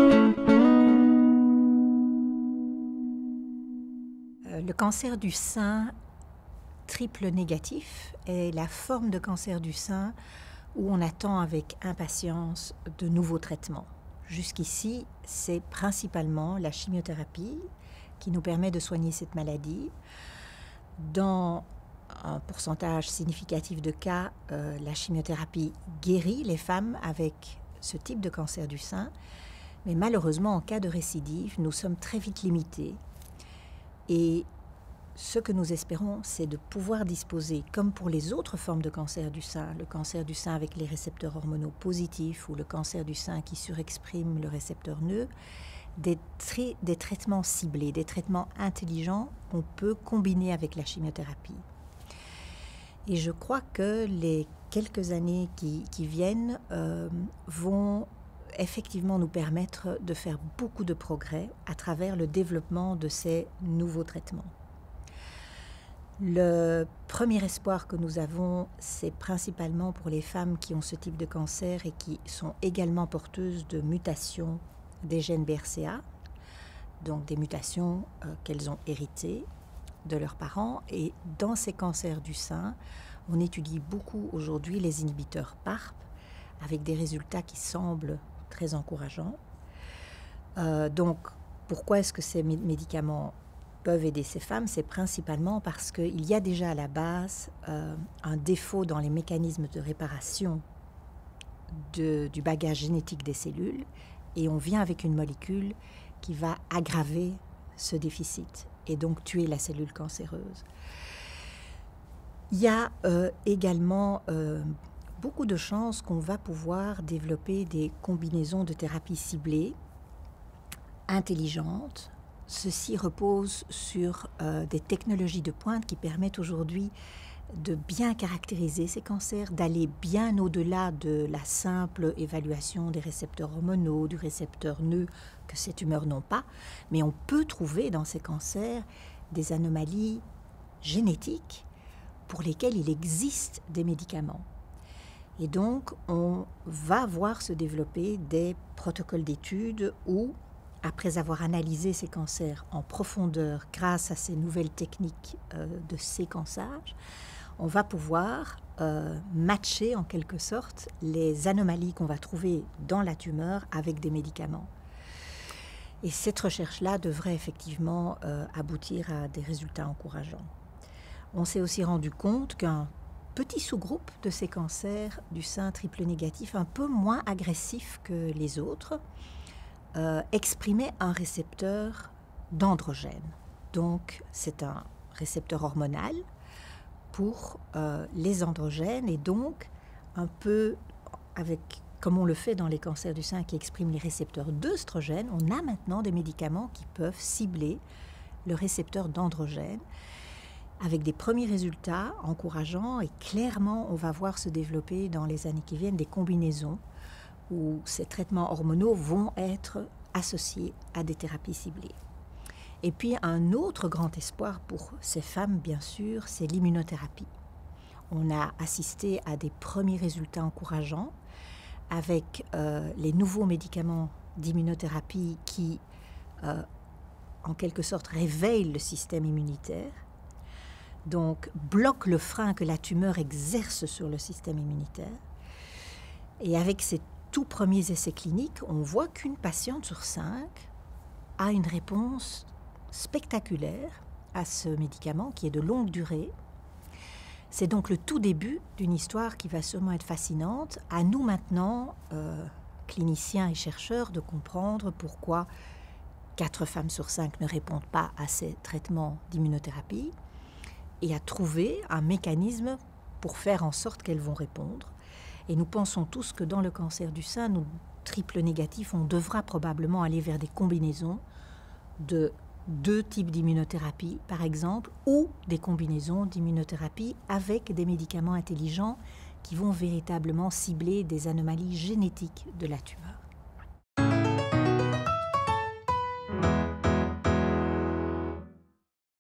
Le cancer du sein triple négatif est la forme de cancer du sein où on attend avec impatience de nouveaux traitements. Jusqu'ici, c'est principalement la chimiothérapie qui nous permet de soigner cette maladie. Dans un pourcentage significatif de cas, la chimiothérapie guérit les femmes avec ce type de cancer du sein, mais malheureusement, en cas de récidive, nous sommes très vite limités. Et ce que nous espérons, c'est de pouvoir disposer, comme pour les autres formes de cancer du sein, le cancer du sein avec les récepteurs hormonaux positifs ou le cancer du sein qui surexprime le récepteur nœud, des traitements ciblés, des traitements intelligents qu'on peut combiner avec la chimiothérapie. Et je crois que les quelques années qui viennent vont effectivement nous permettre de faire beaucoup de progrès à travers le développement de ces nouveaux traitements. Le premier espoir que nous avons, c'est principalement pour les femmes qui ont ce type de cancer et qui sont également porteuses de mutations des gènes BRCA, donc des mutations qu'elles ont héritées de leurs parents. Et dans ces cancers du sein, on étudie beaucoup aujourd'hui les inhibiteurs PARP avec des résultats qui semblent très encourageants. Donc, pourquoi est-ce que ces médicaments peuvent aider ces femmes? C'est principalement parce qu'il y a déjà à la base un défaut dans les mécanismes de réparation du bagage génétique des cellules, et on vient avec une molécule qui va aggraver ce déficit et donc tuer la cellule cancéreuse. Il y a également beaucoup de chances qu'on va pouvoir développer des combinaisons de thérapies ciblées, intelligentes. Ceci repose sur des technologies de pointe qui permettent aujourd'hui de bien caractériser ces cancers, d'aller bien au-delà de la simple évaluation des récepteurs hormonaux, du récepteur nœud que ces tumeurs n'ont pas, mais on peut trouver dans ces cancers des anomalies génétiques pour lesquelles il existe des médicaments. Et donc, on va voir se développer des protocoles d'études où, après avoir analysé ces cancers en profondeur grâce à ces nouvelles techniques de séquençage, on va pouvoir matcher en quelque sorte les anomalies qu'on va trouver dans la tumeur avec des médicaments. Et cette recherche-là devrait effectivement aboutir à des résultats encourageants. On s'est aussi rendu compte qu'un petit sous-groupe de ces cancers du sein triple négatif, un peu moins agressif que les autres, exprimait un récepteur d'androgène. Donc, c'est un récepteur hormonal pour les androgènes, et donc un peu comme on le fait dans les cancers du sein qui expriment les récepteurs d'œstrogène, on a maintenant des médicaments qui peuvent cibler le récepteur d'androgène avec des premiers résultats encourageants, et clairement on va voir se développer dans les années qui viennent des combinaisons où ces traitements hormonaux vont être associés à des thérapies ciblées. Et puis un autre grand espoir pour ces femmes, bien sûr, c'est l'immunothérapie. On a assisté à des premiers résultats encourageants avec les nouveaux médicaments d'immunothérapie qui, en quelque sorte, réveillent le système immunitaire, donc bloquent le frein que la tumeur exerce sur le système immunitaire. Et avec ces tout premiers essais cliniques, on voit qu'une patiente sur 5 a une réponse spectaculaire à ce médicament qui est de longue durée. C'est donc le tout début d'une histoire qui va sûrement être fascinante. À nous maintenant, cliniciens et chercheurs, de comprendre pourquoi 4 femmes sur 5 ne répondent pas à ces traitements d'immunothérapie et à trouver un mécanisme pour faire en sorte qu'elles vont répondre. Et nous pensons tous que dans le cancer du sein, nous, triple négatif, on devra probablement aller vers des combinaisons de 2 types d'immunothérapie, par exemple, ou des combinaisons d'immunothérapie avec des médicaments intelligents qui vont véritablement cibler des anomalies génétiques de la tumeur.